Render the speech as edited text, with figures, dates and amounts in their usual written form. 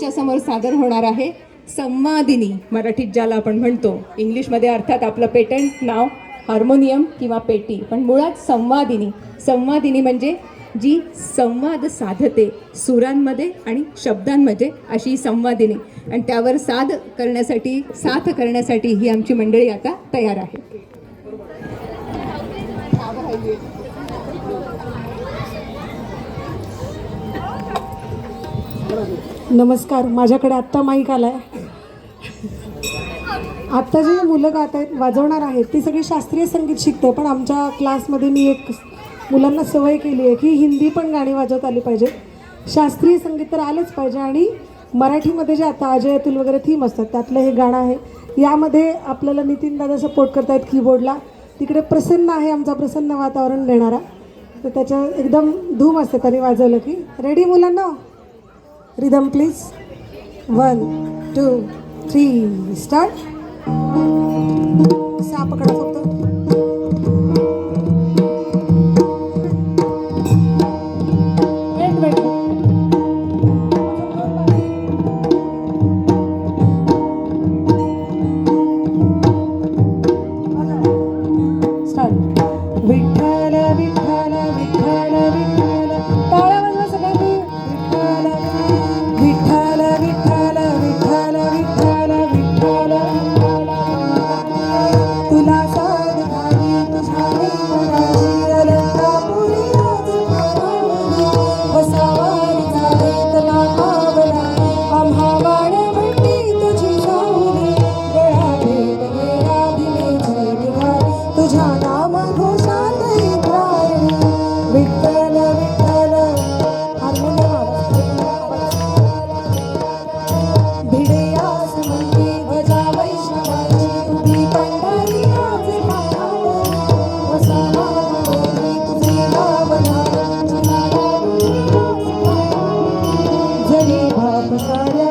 तुमच्यासमोर सादर होणार आहे संवादिनी, मराठीत ज्याला आपण म्हणतो. इंग्लिशमध्ये अर्थात आपलं पेटंट नाव हार्मोनियम किंवा पेटी, पण मुळात संवादिनी. संवादिनी म्हणजे जी संवाद साधते सुरांमध्ये आणि शब्दांमध्ये, अशी संवादिनी. आणि त्यावर साथ करण्यासाठी ही आमची मंडळी आता तयार आहे. नमस्कार. माझ्याकडे आत्ता माईक आलाय. आत्ता जी मुलं गात आहेत, वाजवणार आहेत, ती सगळी शास्त्रीय संगीत शिकते. पण आमच्या क्लासमध्ये मी एक मुलांना सवय केली आहे की हिंदी पण गाणी वाजवत आली पाहिजेत, शास्त्रीय संगीत तर आलंच पाहिजे. आणि मराठीमध्ये जे आता अजय अतुल वगैरे थीम असतात त्यातलं हे गाणं आहे. यामध्ये आपल्याला नितीन दादा सपोर्ट करतायत कीबोर्डला. तिकडे प्रसन्न आहे आमचा प्रसन्न वातावरण देणारा, तर त्याच्या एकदम धूम असते त्यांनी वाजवलं की. रेडी मुलांना? Rhythm please. 1 2 3 स्टार्ट. सा पकडा फक्त. विठ्ठल विठ्ठल विठ्ठल विठ्ठल, टाळ्या वाजवा सगळ्यांनी. विठ्ठल विठ्ठल विठ्ठल विठ्ठल विठ्ठल विठ्ठल, तुला साध घाली तुझ्या विठ्ठलाची, अलंकापुरी आज पारावली, वसावारी झालीत नामावला, आम्हा वाणवंती तुझी शाहुली, गळा भेट गेला भिमेची निघाली, तुझ्या नाम घोषात इंद्रायणी. विठ्ठल विठ्ठल भिडेयास मंदी ध्वजा वैष्णवाची, उभी पंढरी आज पायावर, वसावावरी तुझे नाव नाव, जरी बाप साऱ्या